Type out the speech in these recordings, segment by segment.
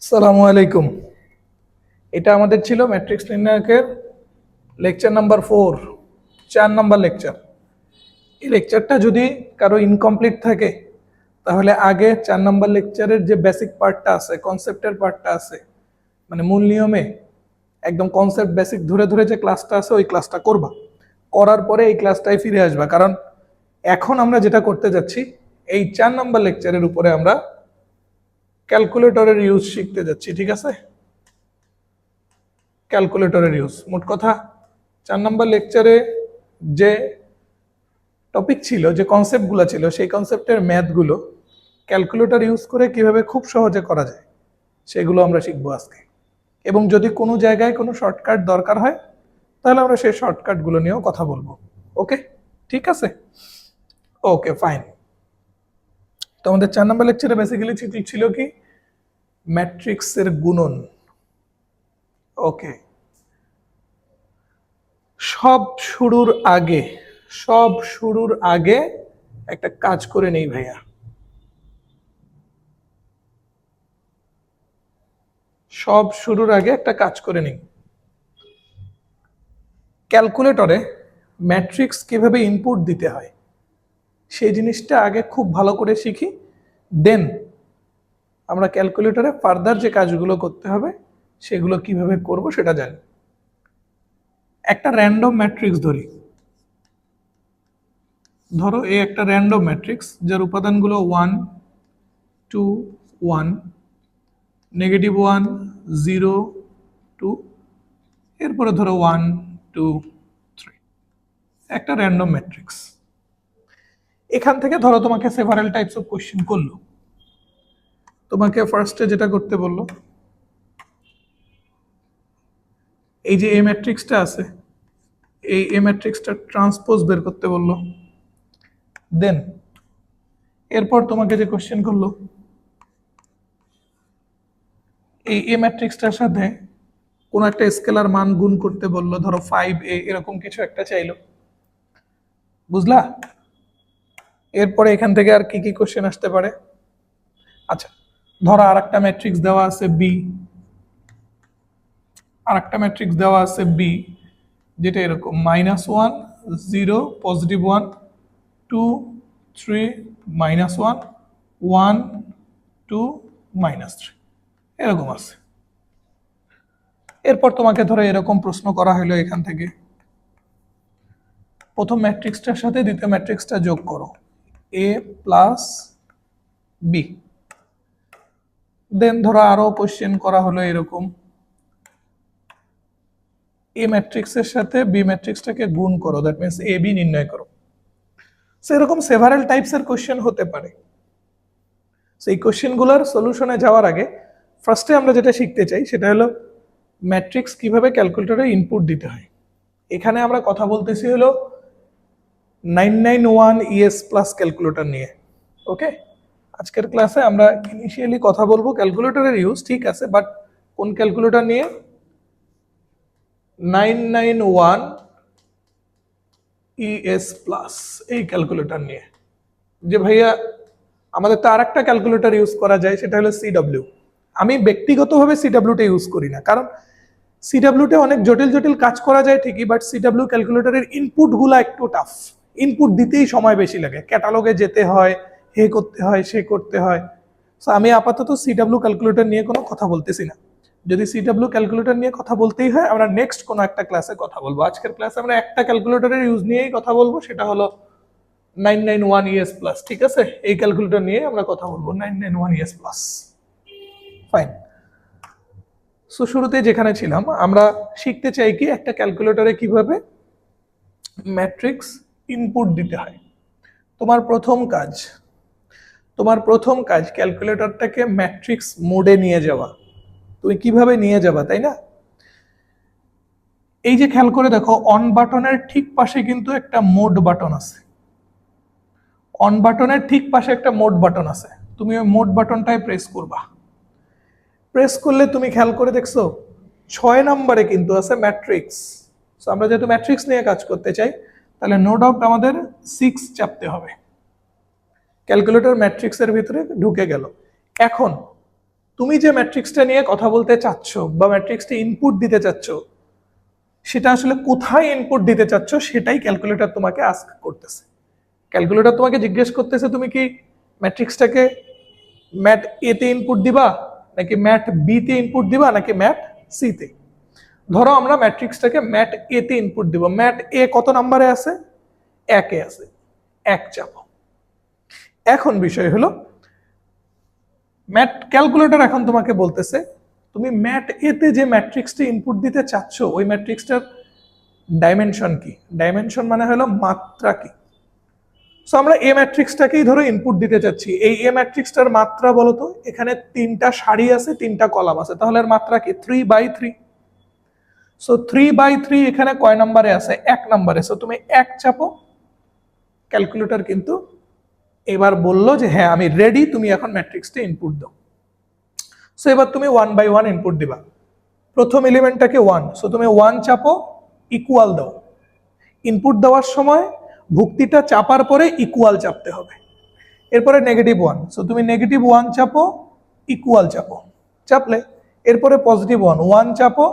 আসসালামু আলাইকুম। এটা আমাদের ছিল ম্যাট্রিক্স নির্ণায়কের লেকচার নাম্বার 4, 4 নাম্বার লেকচার। এই লেকচারটা যদি কারো ইনকমপ্লিট থাকে তাহলে আগে 4 নাম্বার লেকচারের যে বেসিক পার্টটা আছে, কনসেপ্টের পার্টটা আছে, মানে মূল নিয়মে একদম কনসেপ্ট বেসিক ধরে ধরে যে ক্লাসটা আছে ওই ক্লাসটা করবা। করার পরে এই ক্লাসটায় ফিরে আসবা, কারণ এখন আমরা যেটা করতে যাচ্ছি এই 4 নাম্বার লেকচারের উপরে আমরা ক্যালকুলেটরের ইউজ শিখতে যাচ্ছি। ঠিক আছে, ক্যালকুলেটরের ইউজ। মোট কথা 4 নাম্বার লেকচারে যে টপিক ছিল, যে কনসেপ্টগুলো ছিল, সেই কনসেপ্টের ম্যাথগুলো ক্যালকুলেটর ইউজ করে কিভাবে খুব সহজে করা যায় সেগুলো আমরা শিখবো আজকে। এবং যদি কোনো জায়গায় কোনো শর্টকাট দরকার হয় তাহলে আমরা সেই শর্টকাটগুলো নিয়েও কথা বলবো। ওকে, ঠিক আছে, ওকে ফাইন। তো আমাদের 4 নাম্বার লেকচারে বেসিক্যালি ছিল কি, ম্যাট্রিক্সের গুণন। ওকে, সব শুরুর আগে একটা কাজ করে নেই ভাইয়া। সব শুরুর আগে একটা কাজ করে নেই। ক্যালকুলেটরে ম্যাট্রিক্স কিভাবে ইনপুট দিতে হয় সেই জিনিসটা আগে খুব ভালো করে শিখি, দেন আমরা ক্যালকুলেটরে ফার্দার যে কাজগুলো করতে হবে সেগুলো কিভাবে করব সেটা জানি। একটা র্যান্ডম ম্যাট্রিক্স ধরো এই একটা র্যান্ডম ম্যাট্রিক্স যার উপাদানগুলো 1 2 1 -1 0 2, এরপরে ধরো 1 2 3, একটা র্যান্ডম ম্যাট্রিক্স। এখান থেকে ধরো তোমাকে সেভারাল টাইপস অফ কোশ্চেন করলো। তোমাকে ফার্স্টে যেটা করতে বললো, এই যে এ ম্যাট্রিক্সটা আছে, এই এ ম্যাট্রিক্সটা ট্রান্সপোজ বের করতে বললো। দেন এরপর তোমাকে যে কোশ্চেন করলো, এই এ ম্যাট্রিক্সটার সাথে কোন একটা স্কেলার মান গুণ করতে বললো, ধরো 5a, এরকম কিছু একটা চাইলো। বুঝলা? এরপরে এখান থেকে আর কি কি কোশ্চেন আসতে পারে? আচ্ছা, ধরো আর একটা ম্যাট্রিক্স দেওয়া আছে বি, যেটা এরকম -1 0 +1 2 3 -1 1 2 -3, এরকম আছে। এরপর তোমাকে ধরো এরকম প্রশ্ন করা হলো, এখান থেকে প্রথম ম্যাট্রিক্সটার সাথে দ্বিতীয় ম্যাট্রিক্সটা যোগ করো, a প্লাস বি। দেন ধরো আরো কোশ্চেন করা হলো এরকম, এ ম্যাট্রিক্সের সাথে বি ম্যাট্রিক্সটাকে গুণ করো, দ্যাট মিন্স এ বি নির্ণয় করো। সো এরকম সেভারাল টাইপসের কোশ্চেন হতে পারে। সেই কোশ্চেনগুলোর সলিউশনে যাওয়ার আগে ফার্স্টে আমরা যেটা শিখতে চাই সেটা হলো ম্যাট্রিক্স কিভাবে ক্যালকুলেটরে ইনপুট দিতে হয়। এখানে আমরা কথা বলতেছি হলো 991 ES প্লাস ক্যালকুলেটর নিয়ে। ওকে, আজকের ক্লাসে আমরা ইনিশিয়ালি কথা বলবো ক্যালকুলেটরের ইউজ, ঠিক আছে, বাট কোন ক্যালকুলেটর নিয়ে? 991 ES প্লাস, এই ক্যালকুলেটর নিয়ে। যে ভাইয়া আমাদের তো আর একটা ক্যালকুলেটর ইউজ করা যায়, সেটা হলো CW। আমি ব্যক্তিগতভাবে CWটা ইউজ করি না, কারণ CWতে অনেক জটিল জটিল কাজ করা যায় ঠিকই, বাট CW ক্যালকুলেটরের ইনপুটগুলো একটু টাফ। ইনপুট দিতেই সময় বেশি লাগে, ক্যাটালগে যেতে হয়, হে করতে হয়, সে করতে হয়। সো আমি আপাতত CW ক্যালকুলেটর নিয়ে কোনো কথা বলতেছি না। যদি CW ক্যালকুলেটর নিয়ে কথা বলতেই হয় আমরা নেক্সট কোনো একটা ক্লাসে কথা বলবো। আজকের ক্লাসে আমরা একটা ক্যালকুলেটরের ইউজ নিয়েই কথা বলবো, সেটা হলো 991 ES প্লাস। ঠিক আছে, এই ক্যালকুলেটর নিয়ে আমরা কথা বলবো, 991 ES প্লাস। ফাইন। সো শুরুতে যেখানে ছিলাম, আমরা শিখতে চাই কি একটা ক্যালকুলেটরে কিভাবে ম্যাট্রিক্স ইনপুট দিতে হয়। তোমার প্রথম কাজ ক্যালকুলেটরটাকে ম্যাট্রিক্স মোডে নিয়ে যাওয়া। তুমি কিভাবে নিয়ে যাবা, তাই না? এই যে খেয়াল করে দেখো, অন বাটনের ঠিক পাশে কিন্তু একটা মোড বাটন আছে। অন বাটনের ঠিক পাশে একটা মোড বাটন আছে, তুমি ওই মোড বাটনটায় প্রেস করবা। প্রেস করলে তুমি খেয়াল করে দেখছো 6 নম্বরে কিন্তু আছে ম্যাট্রিক্স। সো আমরা যেহেতু ম্যাট্রিক্স নিয়ে কাজ করতে চাই, তাহলে নো ডাউট আমাদের 6 চাপতে হবে। ক্যালকুলেটর ম্যাট্রিক্সের ভিতরে ঢুকে গেল। এখন তুমি যে ম্যাট্রিক্সটা নিয়ে কথা বলতে চাচ্ছ বা ম্যাট্রিক্সটা ইনপুট দিতে চাচ্ছ, সেটা আসলে কোথায় ইনপুট দিতে চাচ্ছ সেটাই ক্যালকুলেটর তোমাকে আস্ক করতেছে। ক্যালকুলেটর তোমাকে জিজ্ঞেস করতেছে তুমি কি ম্যাট্রিক্সটাকে ম্যাট এ তে ইনপুট দিবা, নাকি ম্যাট বি তে ইনপুট দিবা, নাকি ম্যাট সি তে। ধরো আমরা ম্যাট্রিক্সটাকে ম্যাট এ তে ইনপুট দিব। ম্যাট এ কত নম্বরে আছে? একে আছে, এক চাপো। এখন বিষয় হলো ম্যাট ক্যালকুলেটর এখন তোমাকে বলতেছে তুমি ম্যাট এ তে যে ম্যাট্রিক্সটা ইনপুট দিতে চাচ্ছ ওই ম্যাট্রিক্সটার ডাইমেনশন কি। ডাইমেনশন মানে হলো মাত্রা কি। সো আমরা এ ম্যাট্রিক্সটাকেই ধরো ইনপুট দিতে চাচ্ছি। এই এ ম্যাট্রিক্সটার মাত্রা বলো তো, এখানে 3টা সারি আছে, 3টা কলাম আছে, তাহলে এর মাত্রা কি? 3/3। সো 3/3 এখানে কয় নম্বরে আছে? 1 নম্বরে। সো তুমি 1 চাপো, ক্যালকুলেটর কিন্তু এবার বললো যে হ্যাঁ আমি রেডি, তুমি এখন ম্যাট্রিক্সটা ইনপুট দাও। সো এবার তুমি 1/1 ইনপুট দিবা। প্রথম এলিমেন্টটাকে 1, সো তুমি 1 চাপো, ইকুয়াল দাও। ইনপুট দেওয়ার সময় ভুক্তিটা চাপার পরে ইকুয়াল চাপতে হবে। এরপরে -1, সো তুমি -1 চাপো, ইকুয়াল চাপো, চাপলে এরপরে +1, 1 চাপো,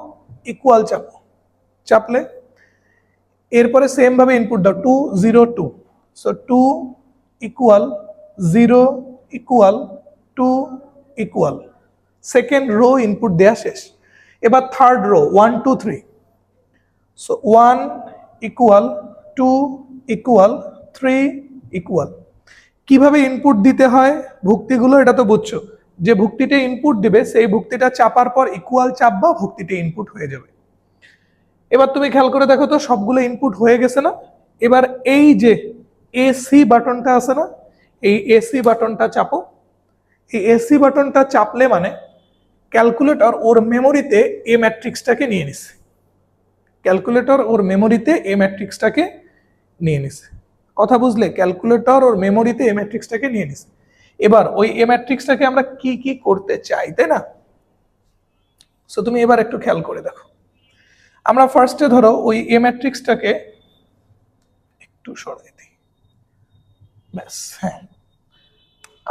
ইকুয়াল চাপো, চাপলে এরপরে সেম ভাবে ইনপুট দাও 2 0 2, so 2 equal 0 equal 2 equal. Second rho input দেয়া শেষ। এবার third rho 1 2 3, so 1 equal 2 equal 3 equal. কিভাবে ইনপুট দিতে হয় ভুক্তিগুলো এটা তো বুঝছো। যে ভুক্তিটা ইনপুট দিবে সেই ভুক্তিটা চাপার পর ইকুয়াল চাপবা, ভুক্তিটা ইনপুট হয়ে যাবে। এবার তুমি খেয়াল করে দেখো তো সবগুলো ইনপুট হয়ে গেছে না। এবার এই যে এসি বাটনটা আছে না, এই এসি বাটনটা চাপো। এই এসি বাটনটা চাপলে মানে ক্যালকুলেটর ওর মেমোরিতে এ ম্যাট্রিক্সটাকে নিয়ে নিছে। ক্যালকুলেটর ওর মেমোরিতে এ ম্যাট্রিক্সটাকে নিয়ে নিছে। কথা বুঝলে? ক্যালকুলেটর ওর মেমোরিতে এ ম্যাট্রিক্সটাকে নিয়ে নিছে। এবার ওই এ ম্যাট্রিক্সটাকে আমরা কি কি করতে চাই, তাই না? সো তুমি এবার একটু খেয়াল করে দেখো। আমরা ফার্স্টে ধরো ওই এ ম্যাট্রিক্সটাকে একটু সরাই দিই, ব্যাস। হ্যাঁ,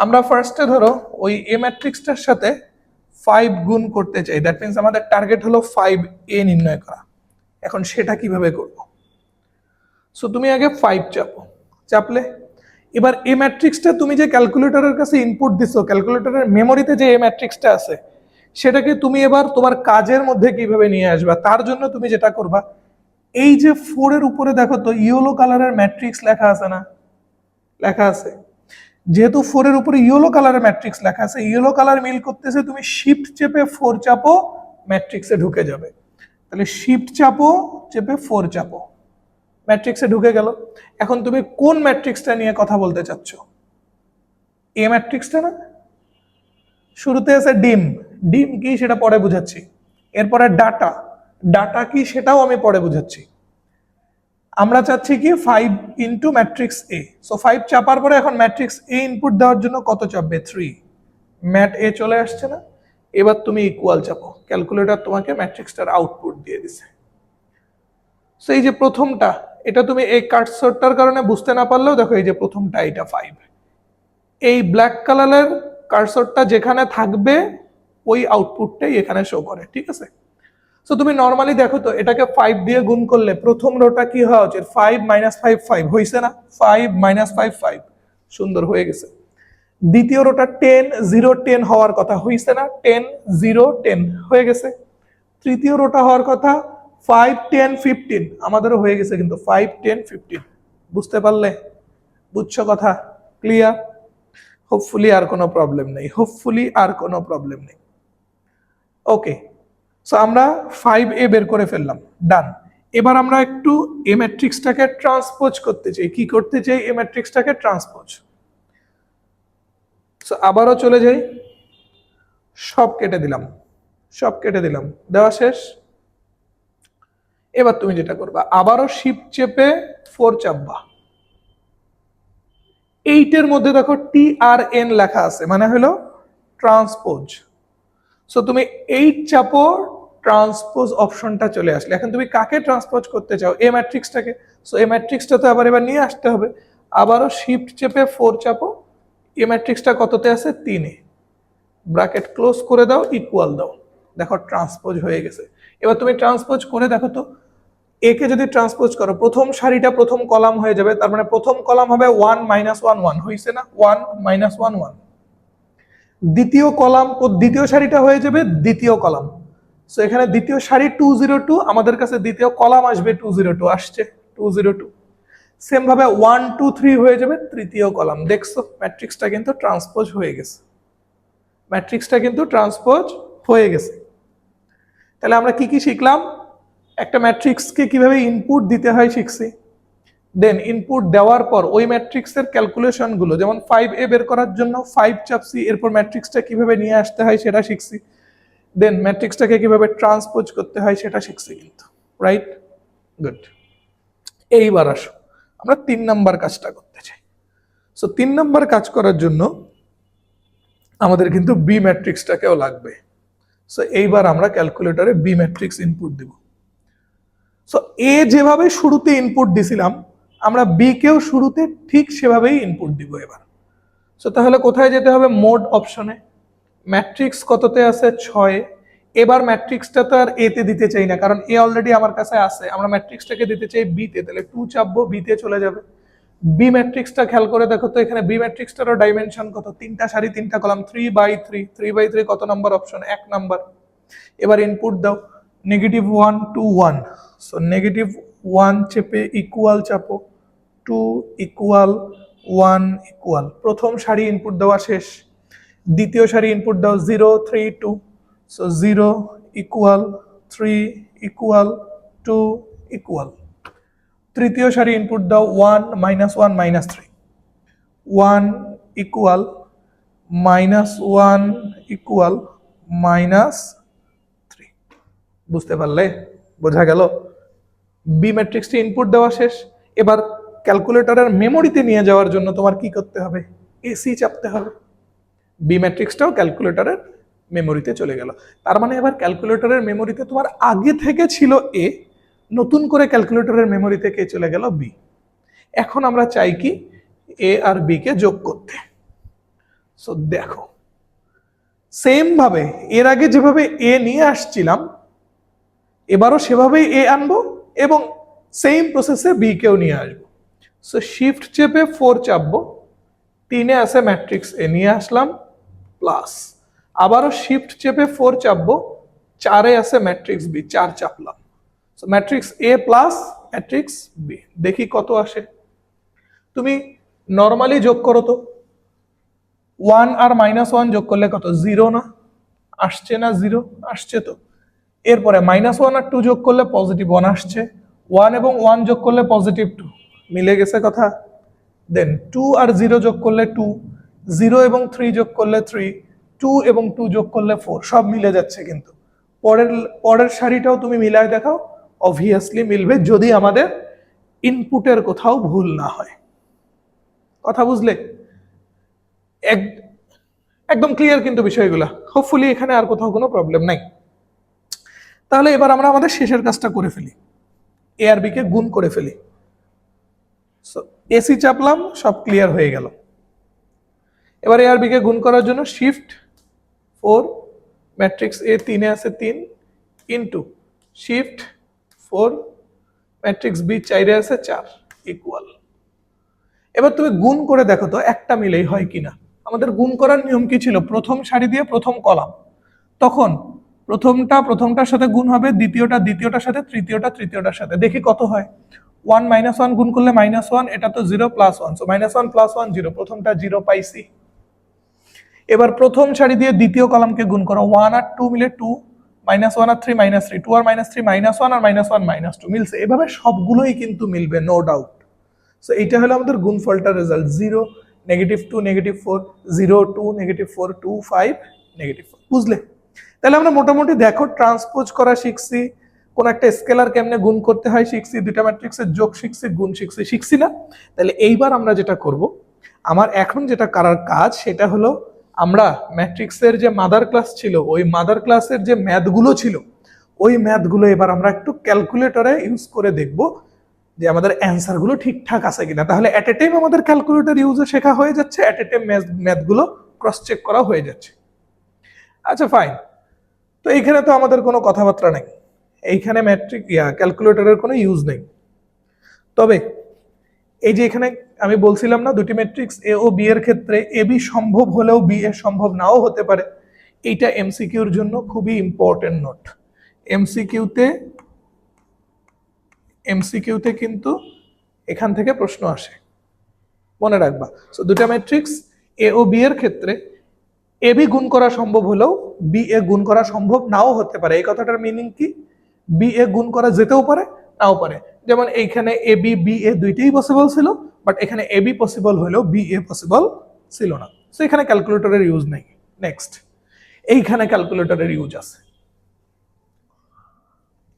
আমরা ফার্স্টে ধরো ওই এ ম্যাট্রিক্সটার সাথে 5 গুণ করতে চাই। দ্যাট মিনস আমাদের টার্গেট হলো 5a নির্ণয় করা। এখন সেটা কিভাবে করব? সো তুমি আগে 5 চাপো, চাপলে এবার এ ম্যাট্রিক্সটা তুমি যে ক্যালকুলেটরের কাছে ইনপুট দিছো, ক্যালকুলেটরের মেমোরিতে যে এ ম্যাট্রিক্সটা আছে সেটাকে তুমি এবার তোমার কাজের মধ্যে কিভাবে নিয়ে আসবা, তার জন্য তুমি যেটা করবা, এই যে 4 এর উপরে দেখো তো ইয়েলো কালারের ম্যাট্রিক্স লেখা আছে না? লেখা আছে। যেহেতু 4 এর উপরে ইয়েলো কালারের ম্যাট্রিক্স লেখা আছে, ইয়েলো কালার মিল করতেছে, তুমি শিফট চেপে 4 চাপো, ম্যাট্রিক্সে ঢুকে যাবে। তাহলে শিফট চাপো, চেপে 4 চাপো, ম্যাট্রিক্সে ঢুকে গেল। এখন তুমি কোন ম্যাট্রিক্সটা নিয়ে কথা বলতে চাচ্ছ? এ ম্যাট্রিক্সটা না? শুরুতে আছে ডিম। ডিম কি সেটা পরে বুঝাচ্ছি। এরপরে ডাটা। ডাটা কি সেটাও আমি পরে বুঝাচ্ছি। আমরা চাচ্ছি কি 5 ইন্টু ম্যাট্রিক্স এ। সো 5 চাপার পরে এখন ম্যাট্রিক্স এ ইনপুট দেওয়ার জন্য কত চাপবে? 3। ম্যাট এ চলে আসছে না? এবার তুমি ইকুয়াল চাপো, ক্যালকুলেটর তোমাকে ম্যাট্রিক্সটার আউটপুট দিয়ে দিছে। সো এই যে প্রথমটা, এটা তুমি এই কার্সরটার কারণে বুঝতে না পারলেও দেখো এই যে প্রথমটা, এটা 5। এই ব্ল্যাক কালারের কার্সরটা যেখানে থাকবে ওই আউটপুটটাই এখানে শো করে, ঠিক আছে? সো তুমি নরমালি দেখো তো এটাকে 5 দিয়ে গুণ করলে প্রথম রোটা কি হওয়া উচিত? 5 - 5 5 হইছে না? 5 - 5 5, সুন্দর হয়ে গেছে। দ্বিতীয় রোটা 10 0 10 হওয়ার কথা, হইছে না? 10 0 10 হয়ে গেছে। তৃতীয় রোটা হওয়ার কথা 5 10 15, আমাদেরও হয়ে গেছে কিন্তু 5 10 15। বুঝতে পারলে? বুঝছো কথা? ক্লিয়ার? হোপফুলি আর কোনো প্রবলেম নেই, হোপফুলি আর কোনো প্রবলেম নেই। ওকে, সো আমরা 5a বের করে ফেললাম, ডান। এবার আমরা একটু এ ম্যাট্রিক্সটাকে ট্রান্সপোজ করতে চাই। কি করতে চাই? এ ম্যাট্রিক্সটাকে ট্রান্সপোজ। সো আবারও চলে যাই, সব কেটে দিলাম, সব কেটে দিলাম, দেওয়া শেষ। এবার তুমি যেটা করবা, আবারও শিফট চেপে 4 চাপবা। 8 এর মধ্যে দেখো TRN লেখা আছে, মানে হলো ট্রান্সপোজ। সো তুমি 8 চাপো, ট্রান্সপোজ অপশনটা চলে আসলে। এখন তুমি কাকে ট্রান্সপোজ করতে চাও? এ ম্যাট্রিক্সটাকে। সো এ ম্যাট্রিক্সটা তো এবার নিয়ে আসতে হবে। আবারও শিফট চেপে 4 চাপো, এ ম্যাট্রিক্সটা কততে আছে? 3 এ। ব্র্যাকেট ক্লোজ করে দাও, ইকুয়াল দাও, দেখো ট্রান্সপোজ হয়ে গেছে। এবার তুমি ট্রান্সপোজ করে দেখো তো, এ কে যদি ট্রান্সপোজ করো প্রথম সারিটা প্রথম কলাম হয়ে যাবে, তার মানে প্রথম কলাম হবে 1 -1 1 হইছে না, 1 -1 1। দ্বিতীয় কলাম দ্বিতীয় সারিটা হয়ে যাবে দ্বিতীয় কলাম, সো এখানে দ্বিতীয় সারি 202, আমাদের কাছে দ্বিতীয় কলাম আসবে 202, আসছে 202। সেম ভাবে 1 2 3 হয়ে যাবে তৃতীয় কলাম। দেখছো ম্যাট্রিক্সটা কিন্তু ট্রান্সপোজ হয়ে গেছে, ম্যাট্রিক্সটা কিন্তু ট্রান্সপোজ হয়ে গেছে। তাহলে আমরা কি কি শিখলাম? একটা ম্যাট্রিক্সকে কিভাবে ইনপুট দিতে হয় শিখছি, দেন ইনপুট দেওয়ার পর ওই ম্যাট্রিক্সের ক্যালকুলেশন গুলো, যেমন 5a বের করার জন্য 5 চাপছি, এরপর ম্যাট্রিক্সটা কিভাবে নিয়ে আসতে হয় সেটা শিখছি, দেন ম্যাট্রিক্সটাকে কিভাবে ট্রান্সপোজ করতে হয় সেটা শিখছি কিন্তু, রাইট? গুড। এইবার আসো আমরা 3 নাম্বার কাজটা করতে চাই। সো 3 নাম্বার কাজ করার জন্য আমাদের কিন্তু বি ম্যাট্রিক্সটাকেও লাগবে। সো এইবার আমরা ক্যালকুলেটরে বি ম্যাট্রিক্স ইনপুট দিব। সো এ যেভাবে শুরুতে ইনপুট দিছিলাম, আমরা বি কেও শুরুতে ঠিক সেভাবেই ইনপুট দিব এবার। সো তাহলে কোথায় যেতে হবে? মোড অপশনে। ম্যাট্রিক্স কততে আছে? 6। এবার ম্যাট্রিক্সটা তো আর এ তে দিতে চাই না, কারণ এ অলরেডি আমার কাছে আছে, আমরা ম্যাট্রিক্সটাকে দিতে চাই বি তে, তাহলে 2 চাপবো, বি তে চলে যাবে। বি ম্যাট্রিক্সটা খেয়াল করে দেখো তো, এখানে বি ম্যাট্রিক্সটারও ডাইমেনশন কত? 3টা সারি 3টা কলাম, 3/3। 3/3 কত নাম্বার অপশন? 1 নাম্বার। এবার ইনপুট দাও, -1 2 1। সো -1 চেপে ইকুয়াল চাপো, 2 ইকুয়াল 1 ইকুয়াল। প্রথম সারি ইনপুট দেওয়া শেষ। দ্বিতীয় সারি ইনপুট দাও 0 3 2। So 0 equal 3 equal 2 equal. তৃতীয় সারি ইনপুট দাও 1 -1 -3। 1 ইকুয়াল -1 ইকুয়াল -3। বুঝতে পারলে? বোঝা গেল? বি ম্যাট্রিক্সটি ইনপুট দেওয়া শেষ। এবার ক্যালকুলেটরের মেমোরিতে নিয়ে যাওয়ার জন্য তোমার কি করতে হবে? এসি চাপতে হবে। বি ম্যাট্রিক্সটাও ক্যালকুলেটরের মেমোরিতে চলে গেল। তার মানে এবার ক্যালকুলেটরের মেমোরিতে তোমার আগে থেকে ছিল এ, নতুন করে ক্যালকুলেটরের মেমোরি থেকে চলে গেল বি। এখন আমরা চাই কি? এ আর বি কে যোগ করতে। সো দেখো, সেম ভাবে এর আগে যেভাবে এ নিয়ে আসছিলাম, এবারও সেভাবেই এ আনবো এবং সেম প্রসেসে বি কেও নিয়ে আসবো। সো শিফট চেপে 4 চাপবো, 3-এ আছে ম্যাট্রিক্স এ, নিয়ে আসলাম প্লাস। আবারও শিফট চেপে 4 চাপবো, 4-এ আছে ম্যাট্রিক্স বি, 4 চাপলাম। সো ম্যাট্রিক্স এ প্লাস ম্যাট্রিক্স বি, দেখি কত আসে। তুমি নর্মালি যোগ করো তো, 1 আর -1 যোগ করলে কত? 0 না? আসছে না 0? আসছে তো। এরপরে -1 আর 2 যোগ করলে +1 আসছে, 1 এবং 1 যোগ করলে +2, মিলে গেছে কথা। দেন 2 আর 0 যোগ করলে 2, 0 এবং 3 যোগ করলে 3, 2 এবং 2 যোগ করলে 4, সব মিলে যাচ্ছে। কিন্তু পরের সারিটাও তুমি মিলায় দেখাও, অবভিয়াসলি মিলবে, যদি আমাদের ইনপুটের কোথাও ভুল না হয়। কথা বুঝলে? একদম ক্লিয়ার কিন্তু বিষয়গুলো, হোপফুলি এখানে আর কোথাও কোনো প্রবলেম নাই। তাহলে এবার আমরা আমাদের শেষের কাজটা করে ফেলি, এ আর বি কে গুণ করে ফেলি। এসি চাপলাম, সব ক্লিয়ার হয়ে গেল। এবার এ আর বি কে গুণ করার জন্য শিফট 4, ম্যাট্রিক্স এ 3-এ আছে 3, ইনটু শিফট 4, ম্যাট্রিক্স বি 4-এ আছে 4 ইকুয়াল। এবার তুমি গুণ করে দেখো তো একটা মিলেই হয় কিনা। আমাদের গুণ করার নিয়ম কি ছিল? প্রথম সারি দিয়ে প্রথম কলাম, তখন প্রথমটার সাথে গুণ হবে, দ্বিতীয়টার সাথে, তৃতীয়টার সাথে। দেখি কত হয়। 1 -1 গুণ করলে -1, এটা তো 0 + 1, সো -1 + 1 0, প্রথমটা 0 পাইছি। এবার প্রথম সারি দিয়ে দ্বিতীয় কলামকে গুণ করো, 1 আর 2 মিলে 2, -1 আর 3 -3, 2 আর -3 -1 আর -1 -2 মিলছে। এভাবে সবগুলোই কিন্তু মিলবে, নো ডাউট। সো এইটা হলো আমাদের গুণফলটার রেজাল্ট। 0 -2 -4, 0 2 -4 2 5 -4। বুঝলে? তাহলে আমরা মোটামুটি দেখো ট্রান্সপোজ করা শিখছি, কোন একটা স্কেলার কেমনে গুণ করতে হয় শিখছি, দুইটা ম্যাট্রিক্সের যোগ শিখছি, গুণ শিখছি না? তাহলে এইবার আমরা যেটা করব, আমার এখন যেটা করার কাজ সেটা হলো, আমরা ম্যাট্রিক্সের যে মাদার ক্লাস ছিল, ওই মাদার ক্লাসের যে ম্যাথগুলো ছিল, ওই ম্যাথগুলো এবার আমরা একটু ক্যালকুলেটরে ইউজ করে দেখব যে আমাদের অ্যান্সারগুলো ঠিকঠাক আছে কিনা। তাহলে অ্যাট এ টাইম আমাদের ক্যালকুলেটর ইউজে শেখা হয়ে যাচ্ছে, অ্যাট এ টাইম ম্যাথগুলো ক্রস চেক করা হয়ে যাচ্ছে। আচ্ছা ফাইন, তো এইখানে তো আমাদের কোনো কথাবার্তা নেই, এইখানে ম্যাট্রিক ক্যালকুলেটরের কোনো ইউজ নেই। তবে এই যে এখানে আমি বলছিলাম না দুটি ম্যাট্রিক্স এ ও বি এর ক্ষেত্রে এ বি সম্ভব হলেও বি এ সম্ভব নাও হতে পারে, এইটা এমসিকিউর জন্য খুবই ইম্পর্টেন্ট নোট। এমসিকিউতে কিন্তু এখান থেকে প্রশ্ন আসে, মনে রাখবা। সো দুটা ম্যাট্রিক্স এ ও বি এর ক্ষেত্রে এ বি গুণ করা সম্ভব হলেও বি এ গুণ করা সম্ভব নাও হতে পারে। এই কথাটার মিনিং কি? বি এ গুণ করা যেতেও পারে, নাও পারে। যেমন এইখানে এ বি বি এ দুইটাই পসিবল ছিল, বাট এখানে এ বি পসিবল হলেও বি এ পসিবল ছিল না। সো এখানে ক্যালকুলেটরের ইউজ নেই। নেক্সট, এইখানে ক্যালকুলেটরের ইউজ আছে।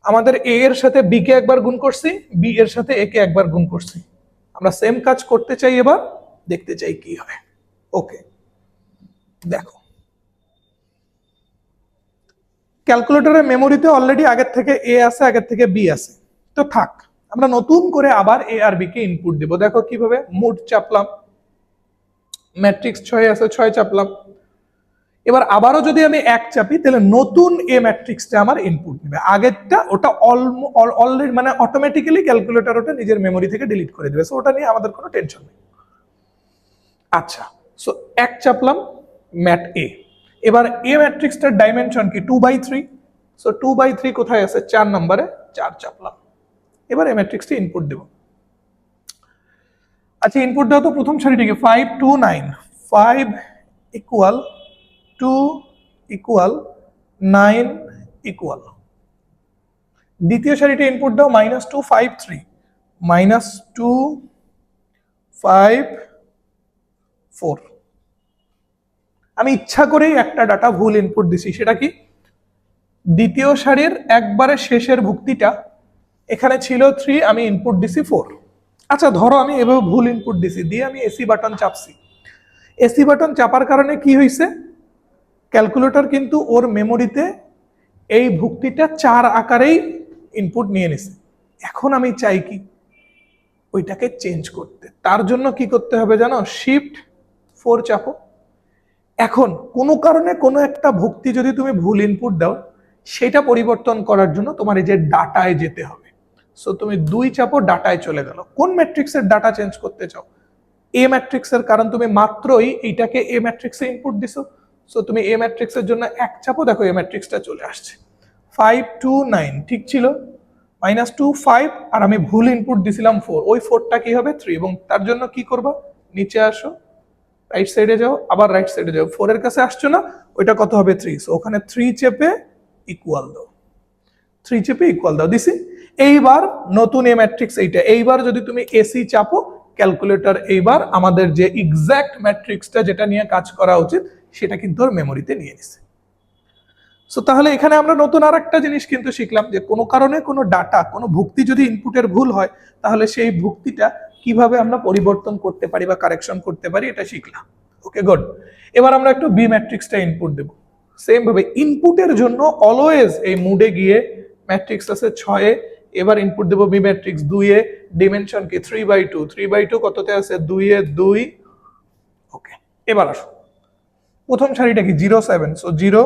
আমাদের এ এর সাথে বি কে একবার গুণ করছি, বি এর সাথে এ কে একবার গুণ করছি। আমরা সেম কাজ করতে চাই, এবার দেখতে চাই কি হয়। ওকে, দেখো ক্যালকুলেটরের মেমোরিতে অলরেডি আগের থেকে এ আছে, আগের থেকে বি আছে, তো থাক। আমরা নতুন করে আবার এ আর বি কে ইনপুট দিব। দেখো কিভাবে, মোট চাপলাম, ম্যাট্রিক্স 6 আছে, 6 চাপলাম। এবার আবারও যদি আমি 1 চাপি, তাহলে নতুন এ ম্যাট্রিক্সটা আমার ইনপুট নেবে। আগেরটা ওটা অলরেডি মানে অটোমেটিক্যালি ক্যালকুলেটর ওটা নিজের মেমোরি থেকে ডিলিট করে দেবে, সো ওটা নিয়ে আমাদের কোনো টেনশন নেই। আচ্ছা, সো 1 চাপলাম ম্যাট এ। এবার এ ম্যাট্রিক্সটার ডাইমেনশন কি? 2/3। সো 2/3 কোথায় আছে? 4 নম্বরে, 4 চাপলাম। এবার এই ম্যাট্রিক্সটি ইনপুট দেব। আচ্ছা, ইনপুট দাও তো প্রথম সারিটিকে 5 2 9, 5 ইকুয়াল 2 ইকুয়াল 9 ইকুয়াল। দ্বিতীয় সারিতে ইনপুট দাও -2 5 3, -2 5 4। আমি ইচ্ছা করেই একটা ডাটা ভুল ইনপুট দিছি, সেটা কি? দ্বিতীয় সারির একবারে শেষের ভুক্তিটা এখানে ছিল 3, আমি ইনপুট দিছি 4। আচ্ছা ধরো আমি এভাবে ভুল ইনপুট দিছি, দিয়ে আমি এসি বাটন চাপছি। এসি বাটন চাপার কারণে কি হয়েছে? ক্যালকুলেটর কিন্তু ওর মেমোরিতে এই ভুক্তিটা 4 আকারেই ইনপুট নিয়ে নিছে। এখন আমি চাই কি? ওইটাকে চেঞ্জ করতে। তার জন্য কি করতে হবে জানো? শিফট 4 চাপো। এখন কোনো কারণে কোনো একটা ভুক্তি যদি তুমি ভুল ইনপুট দাও, সেটা পরিবর্তন করার জন্য তোমার এই যে ডাটায় যেতে হবে। সো তুমি 2 চাপো, ডাটায় চলে গেল। কোন ম্যাট্রিক্সের ডাটা চেঞ্জ করতে চাও? এ ম্যাট্রিক্সের, কারণ তুমি মাত্রই এইটাকে এ ম্যাট্রিক্সে ইনপুট দিছো। সো তুমি এ ম্যাট্রিক্সের জন্য 1 চাপো, দেখো এ ম্যাট্রিক্সটা চলে আসছে। 5 2 9 ঠিক ছিল, -2 5, আর আমি ভুল ইনপুট দিছিলাম 4। ওই 4টা কি হবে? 3। এবং তার জন্য কি করবা? নিচে আসো, রাইট সাইডে যাও, আবার রাইট সাইডে যাও, 4 এর কাছে আসছো না, ওইটা কত হবে? 3। সো ওখানে 3 চেপে ইকুয়াল দাও, 3 চেপে ইকুয়াল দাও, দিছি। এইবার নতুন এ ম্যাট্রিক্স এইটা। এইবার যদি তুমি এসি চাপো, ক্যালকুলেটর এইবার আমাদের যে এক্সাক্ট ম্যাট্রিক্সটা যেটা নিয়ে কাজ করা উচিত সেটা কিন্তু ওর মেমোরিতে নিয়ে নিছে। সো তাহলে এখানে আমরা নতুন আর একটা জিনিস কিন্তু শিখলাম, যে কোনো কারণে কোনো ডাটা, কোনো ভুক্তি যদি ইনপুটের ভুল হয়, তাহলে সেই ভুক্তিটা কিভাবে আমরা পরিবর্তন করতে পারি বা কারেকশন করতে পারি, এটা শিখলাম। Okay good. এবার আমরা একটু বি ম্যাট্রিক্সটা ইনপুট দেব। সেম ভাবে ইনপুটের জন্য অলওয়েজ এই মুডে গিয়ে, ম্যাট্রিক্স আছে 6 এ, এবার ইনপুট দেব বি ম্যাট্রিক্স 2 এ, ডিমেনশন কি? 3/2। 3/2 কততে আছে? 2 এ 2। ওকে, এবার আসো প্রথম সারিটা কি? 0 7। So 0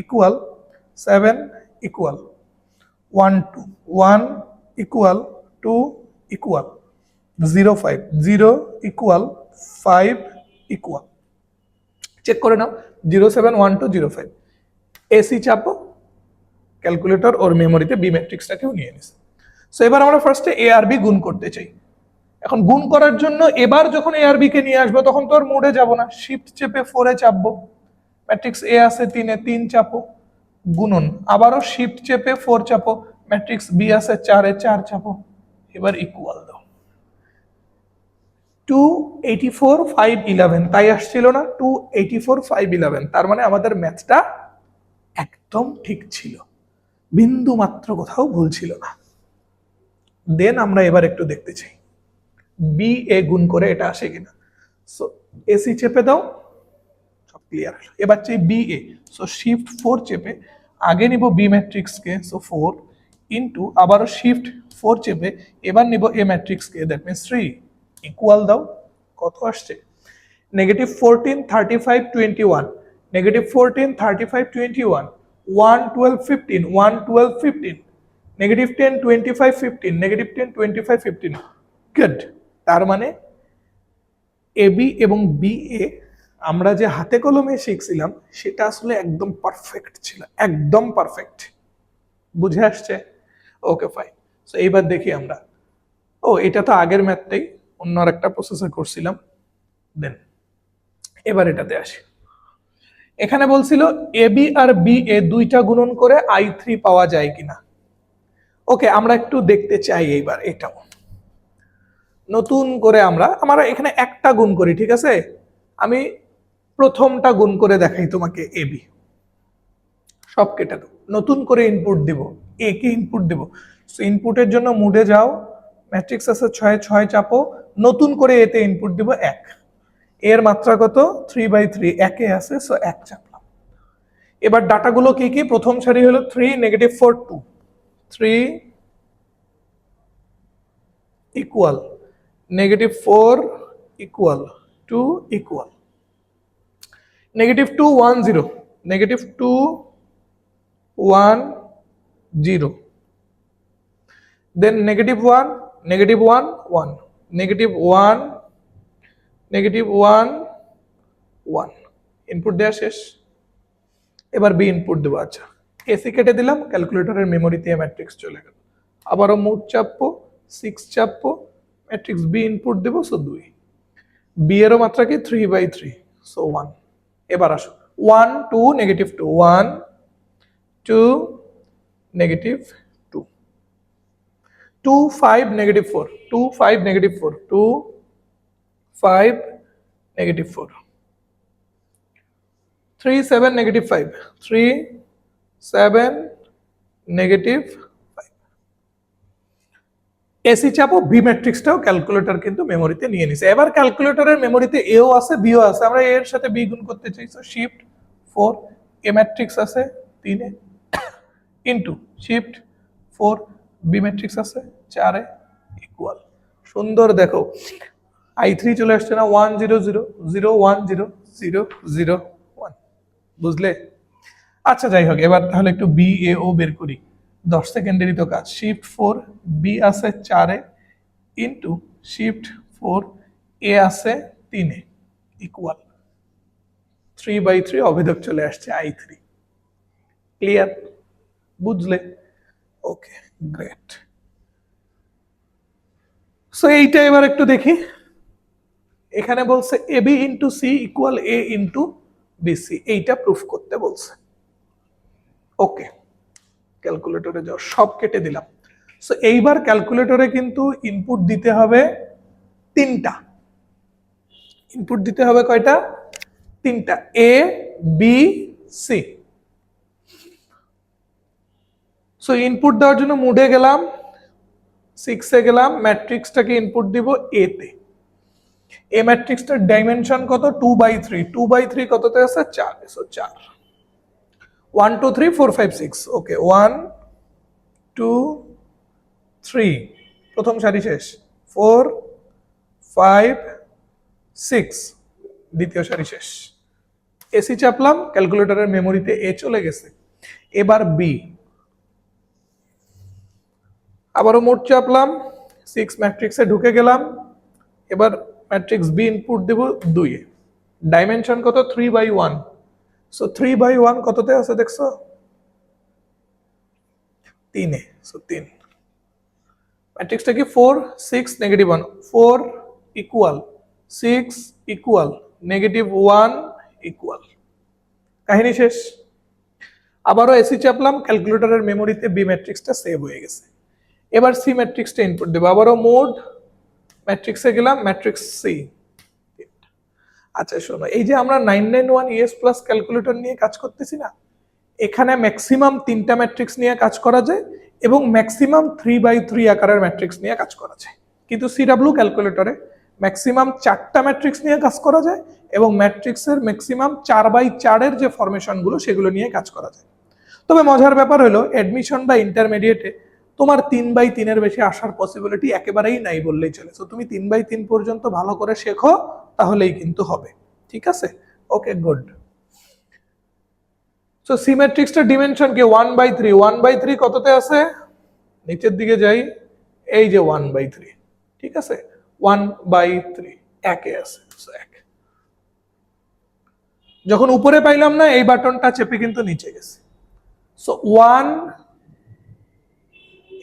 equal 7 equal 1 2, 1 equal 2 equal 0 5, 0 equal 5 equal. Check করে নাও, 0 7 1 2 0 5। এসি চাপো, ক্যালকুলেটর ওর মেমোরিতে বি ম্যাট্রিক্সটাকেও নিয়ে নিছে। সো এবার আমরা ফার্স্টে এ আর বি গুণ করতে চাই। এখন গুণ করার জন্য এবার যখন এ আর বি কে নিয়ে আসবো, তখন তো আর মোডে যাব না, শিফট চেপে 4 এ চাপবো। ম্যাট্রিক্স এ আছে 3 এ, 3 চাপো, গুণন, আবারও শিফট চেপে 4 চাপো। ম্যাট্রিক্স বি আছে 4 এ, 4 চাপো। এবার ইকুয়াল দাও। 284 5 11, তাই আসছিল না? 284 5 11, তার মানে আমাদের ম্যাথটা একদম ঠিক ছিল, বিন্দু মাত্র কোথাও ভুল ছিল না। দেন আমরা এবার একটু দেখতে চাই বি এ গুণ করে এটা আসে কিনা। সো এসি চেপে দাও, সব ক্লিয়ার হলো। এবার চাই বি এ। সো শিফট 4 চেপে আগে নিব বি ম্যাট্রিক্স কে, সো 4 ইনটু আবারও শিফট 4 চেপে এবার নিব এ ম্যাট্রিক্স কে, দ্যাট মিন্স 3 ইকুয়াল দাও। কত আসছে? -14 35 21। -14 35 21 1 12 15 1 12 15 -10 25 15 -10 25 15 গুড। তার মানে এবি এবং বিএ আমরা যে হাতে কলমে শিখছিলাম সেটা আসলে একদম পারফেক্ট ছিল, একদম পারফেক্ট। বুঝে আসছে? Okay fine. সো এইবার দেখি আমরা, ও এটা তো আগের ম্যাথটাই, অন্য একটা প্রসেসে করছিলাম। দেন এবার এটাতে আসি। এখানে বলছিল এবি আর বি এ দুইটা গুণন করে I3 পাওয়া যায় কিনা। ওকে, আমরা একটু দেখতে চাই এইবার এটাও। নতুন করে আমরা এখানে একটা গুণ করি, ঠিক আছে? আমি প্রথমটা গুণ করে দেখাই তোমাকে, এবি সব কেটে দেবো, নতুন করে ইনপুট দিব, এ কে ইনপুট দিব। সো ইনপুটের জন্য মুডে যাও, ম্যাট্রিক্স আছে 6 6 চাপো, নতুন করে এতে ইনপুট দিব 1। এর মাত্রা কত? 3/3, একে আছে, সো 1 চাপলাম। এবার ডাটাগুলো কি কি? প্রথম সারি হলো 3 -4 2 3 equal -4 equal 2 equal -2 1 0 -2 1 0 then -1 -1 1 -1 -1 1 input দেওয়া শেষ। এবার বি ইনপুট দেবো। আচ্ছা, এসি কেটে দিলাম, ক্যালকুলেটরের মেমোরিতে ম্যাট্রিক্স চলে গেল। আবারও মোড চাপবো, 6 চাপবো, ম্যাট্রিক্স বি ইনপুট দেবো, সো 2। বি এরও মাত্রা কি? 3/3, সো 1। এবার আসো 1 2 -2 1 2 -2 2 5 -4 2 5 -4 2 5 -4 3 7 -5 3 7 -5। এসি চাপো, বি ম্যাট্রিক্সটাও ক্যালকুলেটর কিন্তু মেমোরিতে নিয়ে নিছে। এবার ক্যালকুলেটরের মেমোরিতে এও আছে বিও আছে, আমরা এর সাথে বি গুণ করতে চাই, সো শিফট 4, এ ম্যাট্রিক্স আছে 3 এ ইনটু শিফট 4, বি ম্যাট্রিক্স আছে 4 এ ইকুয়াল। সুন্দর, দেখো I3 চলে আসছে না? 1 0 0 0 1 0 0 0 1। বুঝলে? আচ্ছা, যাই হোক, এবার তাহলে একটু বি এ ও বের করি। 10 সেকেন্ডেরই তো কাজ। শিফট 4, বি আছে 4 এ ইনটু শিফট 4, এ আছে 3 এ ইকুয়াল 3/3 অভেদক চলে আসছে I3। ক্লিয়ার? বুঝলে? ওকে, গ্রেট। সো এইটা এবার একটু দেখি। এখানে বলছে এবি ইন্টু সি ইকুয়াল এ ইন্টু বিসি, এইটা প্রুফ করতে বলছে। ওকে, ক্যালকুলেটরে যাও, সব কেটে দিলাম। সো এইবার ক্যালকুলেটরে কিন্তু ইনপুট দিতে হবে 3টা। ইনপুট দিতে হবে কয়টা? 3টা, A B C. So input দেওয়ার জন্য মুডে গেলাম, 6 এ গেলাম, ম্যাট্রিক্সটাকে ইনপুট দিব এ তে। এ ম্যাট্রিক্সটার ডাইমেনশন কত? 2/3, 2/3 কততে আছে? 4, সো 4 1 2 3 4 5 6। ওকে, 1 2 3, প্রথম সারি শেষ, 4 5 6, দ্বিতীয় সারি শেষ। এসি চাপলাম, ক্যালকুলেটরের মেমোরিতে এ চলে গেছে। এবার বি, আবারও মোড চাপলাম, 6 ম্যাট্রিক্সে ঢুকে গেলাম। এবার ম্যাট্রিক্স বি ইনপুট দেব 2 এ। ডাইমেনশন কত? 3/1, সো 3/1 কততে আছে দেখছো? 3 এ, সো 3। ম্যাট্রিক্সটা কি? 4 6 -1 4 ইকুয়াল 6 ইকুয়াল -1 ইকুয়াল। কাহিনী শেষ। আবারও এসি চাপলাম, ক্যালকুলেটরের মেমোরিতে বি ম্যাট্রিক্সটা সেভ হয়ে গেছে। এবার সি ম্যাট্রিক্সটা ইনপুট দেবো, আবারও মোড, ম্যাট্রিক্সে গেলাম, ম্যাট্রিক্স সি। আচ্ছা শোনো, এই যে আমরা 991 ES প্লাস ক্যালকুলেটর নিয়ে কাজ করতেছি না, এখানে ম্যাক্সিমাম 3টা ম্যাট্রিক্স নিয়ে কাজ করা যায় এবং ম্যাক্সিমাম 3/3 আকারের ম্যাট্রিক্স নিয়ে কাজ করা যায়। কিন্তু CW ক্যালকুলেটরে ম্যাক্সিমাম 4টা ম্যাট্রিক্স নিয়ে কাজ করা যায় এবং ম্যাট্রিক্সের ম্যাক্সিমাম 4/4 এর যে ফরমেশনগুলো সেগুলো নিয়ে কাজ করা যায়। তবে মজার ব্যাপার হলো অ্যাডমিশন বা ইন্টারমিডিয়েটে তোমার 3/3 এর বেশি আসার পসিবিলিটি একেবারেই নাই বললেই চলে। তো তুমি 3/3 পর্যন্ত ভালো করে শেখো, তাহলেই কিন্তু হবে। ঠিক আছে? ওকে, গুড। সো সি ম্যাট্রিক্সটার ডিমেনশন কি 1/3, 1/3 কততে আছে, নিচের দিকে যাই, এই যে 1/3, ঠিক আছে, 1/3 একে আছে, সো এক। যখন উপরে পাইলাম না, এই বাটনটা চেপে কিন্তু নিচে গেছে। সো 1,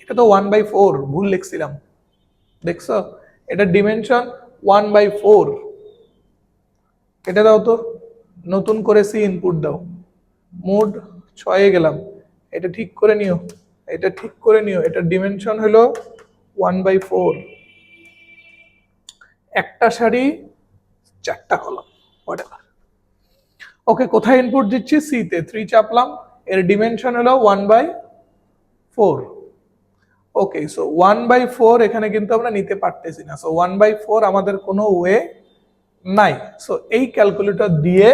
এটা তো 1/4 ভুল লিখছিলাম, দেখছো, এটা ডিমেনশন 1/4। এটা দাও তো, নতুন করে সি ইনপুট দাও, মোড 6 এ গেলাম, এটা ঠিক করে নিও, এটা ঠিক করে নিও, এটা ডিমেনশন হলো 1/4, একটা সারি 4টা কলাম, হোয়াটএভার। ওকে, কোথায় ইনপুট দিচ্ছি, সি তে, 3 চাপলাম, এর ডিমেনশন হলো 1/4। ওকে, সো 1/4 এখানে কিন্তু আমরা নিতে পারতেছি না, সো 1/4 আমাদের কোনো ওয়ে নাই। সো এই ক্যালকুলেটর দিয়ে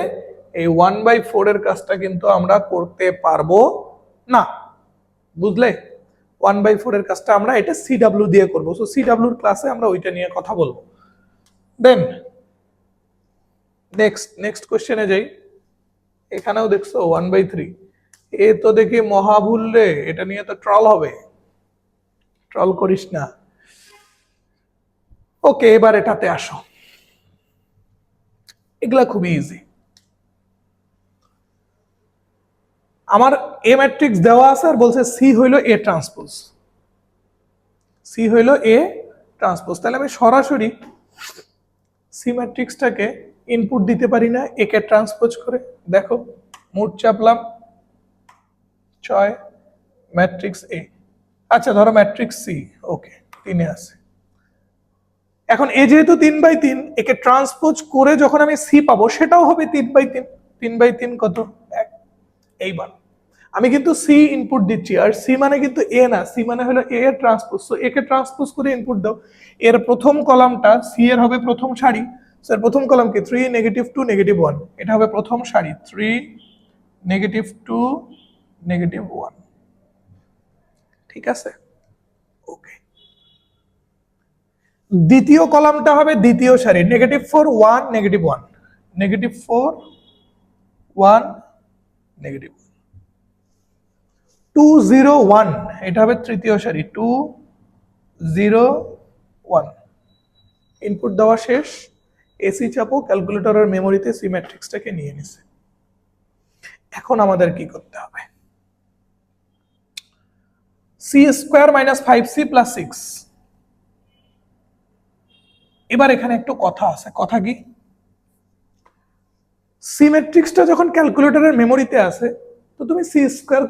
এই 1/4 এর কাজটা কিন্তু আমরা করতে পারবো না, বুঝলে? 1/4 এর কাজটা আমরা এটা সিডব্লিউ দিয়ে করবো। সো সিডব্লিউর ক্লাসে আমরা ওইটা নিয়ে কথা বলবো। দেন নেক্সট কোশ্চেনে যাই। এখানেও দেখছো 1/3, এ তো দেখি মহাভুল রে, এটা নিয়ে তো ট্রল হবে, ট্রল করিস না। ওকে, এবার এটাতে আসো, এগুলা খুবই ইজি। আমার এ ম্যাট্রিক্স দেওয়া আছে আর বলছে সি হইলো এ ট্রান্সপোজ, সি হইলো এ ট্রান্সপোজ, তাহলে আমি সরাসরি সি ম্যাট্রিক্সটাকে ইনপুট দিতে পারি না এ কে ট্রান্সপোজ করে। দেখো, মোট চাপলাম 6, ম্যাট্রিক্স এ, আচ্ছা ধরো ম্যাট্রিক্স সি, ওকে 3 এ আছে। এখন এ যেহেতু 3/3, একে ট্রান্সপোজ করে যখন আমি সি পাবো সেটাও হবে 3/3, 3/3 কত, 1। এইবার আমি কিন্তু সি ইনপুট দিচ্ছি, আর সি মানে কিন্তু এ না, সি মানে হলো এ এর ট্রান্সপোজ। সো একে ট্রান্সপোজ করে ইনপুট দাও, এর প্রথম কলামটা সি এর হবে প্রথম সারি, স্যার প্রথম কলাম কি 3, -2, -1, এটা হবে প্রথম সারি 3, -2, -1, ঠিক আছে, ওকে। দ্বিতীয় কলামটা হবে দ্বিতীয় সারি, -4, 1, -1, -4, 1, -1, 2, 0, 1, এটা হবে তৃতীয় সারি 2, 0, 1। ইনপুট দেওয়া শেষ, এসি চাপো, ক্যালকুলেটরের মেমোরিতে সি ম্যাট্রিক্সটাকে নিয়ে নিছে। এখন আমাদের কি করতে হবে, c² - 5c + 6। এবার এখানে একটু কথা আছে, কথা কি, সি ম্যাট্রিক্সটা যখন ক্যালকুলেটরের মেমোরিতে আছে, তো তুমি c²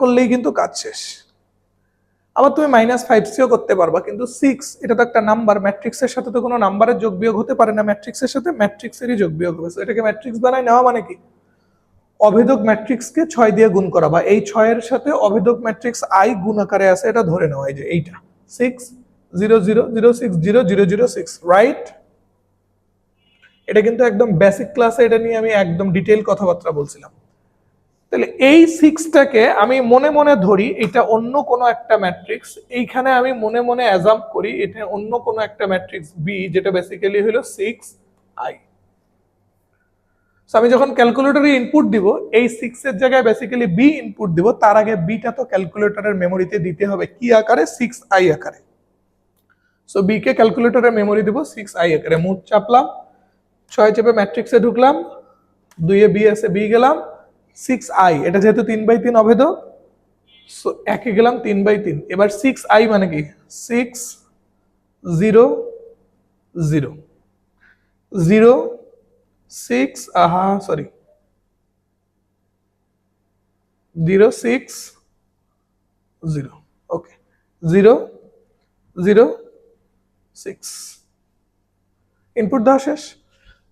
করলেই কিন্তু কাজ শেষ। আবার তুমি -5cও করতে পারবা, কিন্তু 6 এটা তো একটা নাম্বার, ম্যাট্রিক্সের সাথে তো কোনো নাম্বারের যোগ বিয়োগ হতে পারে না, ম্যাট্রিক্সের সাথে ম্যাট্রিক্সেরই যোগ বিয়োগ হবে। এটাকে ম্যাট্রিক্স বানাই নেওয়া মানে কি, অভেদক ম্যাট্রিক্সকে 6 দিয়ে গুণ করা, বা এই 6 এর সাথে অভেদক ম্যাট্রিক্স আই গুণ আকারে আছে, এটা ধরে নেওয়া, এই যে এইটা 6, 0, 0, 0, 6, 0, 0, 0, 6, রাইট? এটা কিন্তু একদম বেসিক ক্লাসে এটা নিয়ে আমি একদম ডিটেইল কথাবার্তা বলছিলাম। তাহলে এই 6টাকে আমি মনে মনে ধরি এটা অন্য কোনো একটা ম্যাট্রিক্স, এইখানে আমি মনে মনে অ্যাজাম্প করি এটা অন্য কোনো একটা ম্যাট্রিক্স বি, যেটা বেসিক্যালি হলো 6i। আমি যখন ক্যালকুলেটরে ইনপুট দিব, এই 6 এর জায়গায় বেসিক্যালি বি ইনপুট দিব, তার আগে বিটা তো ক্যালকুলেটরের মেমোরিতে দিতে হবে কি আকারে, 6i আকারে। সো বি কে ক্যালকুলেটরের মেমোরি দিব 6i আকারে, মোট চাপলাম, 6 চেপে ম্যাট্রিক্সে ঢুকলাম, 2 এ বি আছে, বি গেলাম, 6i, এটা যেহেতু 3/3 অভেদক, সো একে গেলাম 3/3। এবার 6i মানে কি, 6, 0, 0, 0, 6, সরি 0, 6, 0, ওকে, 0, 0, 6, ইনপুট দেওয়া শেষ।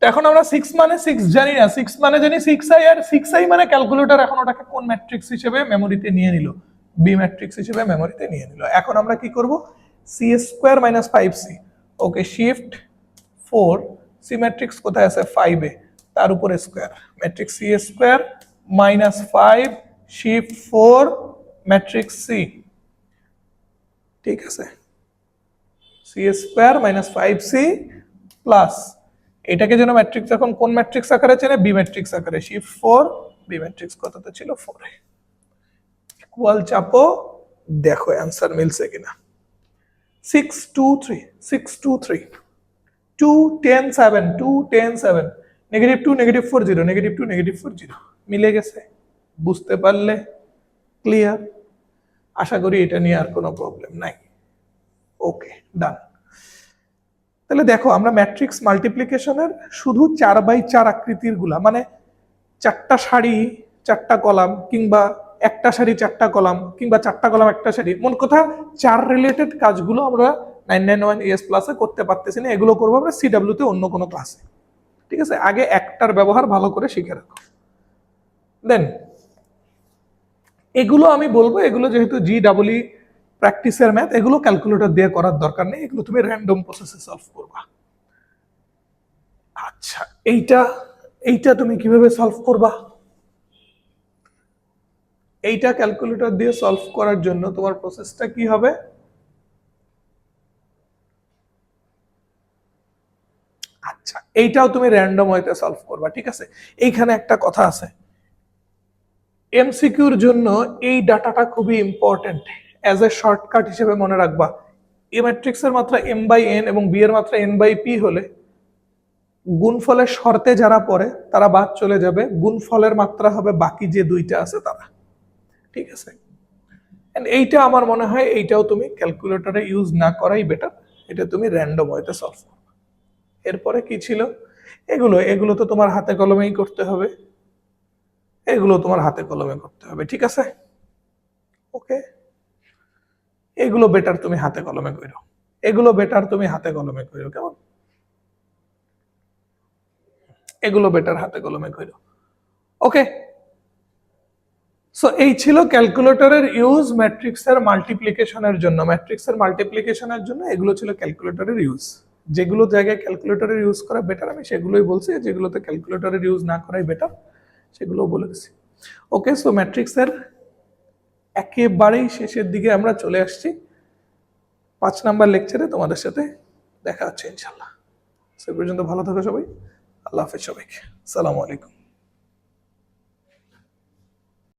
এখন আমরা 6 মানে 6 জানি না, 6 মানে জানি 6i, আর 6i মানে ক্যালকুলেটর এখন ওটাকে কোন ম্যাট্রিক্স হিসেবে মেমোরিতে নিয়ে নিল, বি ম্যাট্রিক্স হিসেবে মেমোরিতে নিয়ে নিল। এখন আমরা কি করব, c² - 5c, ওকে, শিফট 4, সি ম্যাট্রিক্স কোথায় আছে, 5 এ, তার উপরে square, matrix c² - 5, shift 4, matrix C, ঠিক আছে, c² - 5c প্লাস, এটাকে যেন ম্যাট্রিক্স এখন কোন ম্যাট্রিক্স আকারে চেনে, বি ম্যাট্রিক্স আকারে, শিফট 4, বি ম্যাট্রিক্স কততে ছিল, 4 এ। ওয়াল চাপো, দেখো অ্যান্সার মিলছে কিনা। 623 623 2 10 7 2 10 7 -2 -40 -2 -40 মিলে গেছে। বুঝতে পারলে ক্লিয়ার? আশা করি এটা নিয়ে আর কোনো প্রবলেম নাই। ওকে, ডান। তাহলে দেখো আমরা ম্যাট্রিক্স মাল্টিপ্লিকেশনের শুধু 4x4 আকৃতির গুলা, মানে 4টা সারি 4টা কলাম, কিংবা একটা সারি 4টা কলাম, কিংবা 4টা কলাম একটা সারি, মন কথা 4 রিলেটেড কাজগুলো আমরা 991 ES প্লাসে করতে পারতেছি না। এগুলো করবো আমরা CW তে অন্য কোনো ক্লাসে। ঠিক আছে, আগে একটার ব্যবহার ভালো করে শিখে রাখো। দেন এগুলো আমি বলবো, এগুলো যেহেতু GEE প্র্যাকটিসের ম্যাথ, এগুলো ক্যালকুলেটর দিয়ে করার দরকার নেই, এগুলো তুমি র্যান্ডম প্রসেসে সলভ করবা। আচ্ছা, এইটা এইটা তুমি কিভাবে সলভ করবা? এইটা ক্যালকুলেটর দিয়ে সলভ করার জন্য তোমার প্রসেসটা কি হবে? আচ্ছা, এইটাও তুমি র্যান্ডম ওয়েতে সলভ করবা। ঠিক আছে, এইখানে একটা কথা আছে, এমসিকিউর জন্য এই ডাটাটা খুবই ইম্পর্টেন্ট। অ্যাজ এ শর্টকাট হিসেবে মনে রাখবা, এ ম্যাট্রিক্সের মাত্রা m/n এবং বি এর মাত্রা n/p হলে গুণফলের শর্তে যারা পড়ে তারা বাদ চলে যাবে, গুণফলের মাত্রা হবে বাকি যে দুইটা আছে তারা। ঠিক আছে, এইটা আমার মনে হয় এইটাও তুমি ক্যালকুলেটরে ইউজ না করাই বেটার, এটা তুমি র্যান্ডম ওয়েতে সলভ করবে। এরপরে কি ছিল? এগুলো এগুলো তো তোমার হাতে কলমেই করতে হবে, এগুলো তোমার হাতে কলমে করতে হবে। ঠিক আছে, ওকে, এগুলো বেটার তুমি হাতে কলমে করো, এগুলো বেটার তুমি হাতে কলমে করো, কেমন? এগুলো বেটার হাতে কলমে করো। ওকে, সো এই ছিল ক্যালকুলেটরের ইউজ ম্যাট্রিক্সের মাল্টিপ্লিকেশনের জন্য। ম্যাট্রিক্সের মাল্টিপ্লিকেশনের জন্য এগুলো ছিল ক্যালকুলেটরের ইউজ। যেগুলো জায়গায় ক্যালকুলেটরের ইউজ করা বেটার আমি সেগুলোই বলছি, যেগুলোতে ক্যালকুলেটরের ইউজ না করাই বেটার সেগুলো বলে দিচ্ছি। ওকে, সো ম্যাট্রিক্সের একেবারেই শেষের দিকে আমরা চলে আসছি। 5 নাম্বার লেকচারে তোমাদের সাথে দেখা হচ্ছে ইনশাল্লাহ। সে পর্যন্ত ভালো থাকো সবাই, আল্লাহ হাফেজ সবাইকে, আসসালামু আলাইকুম।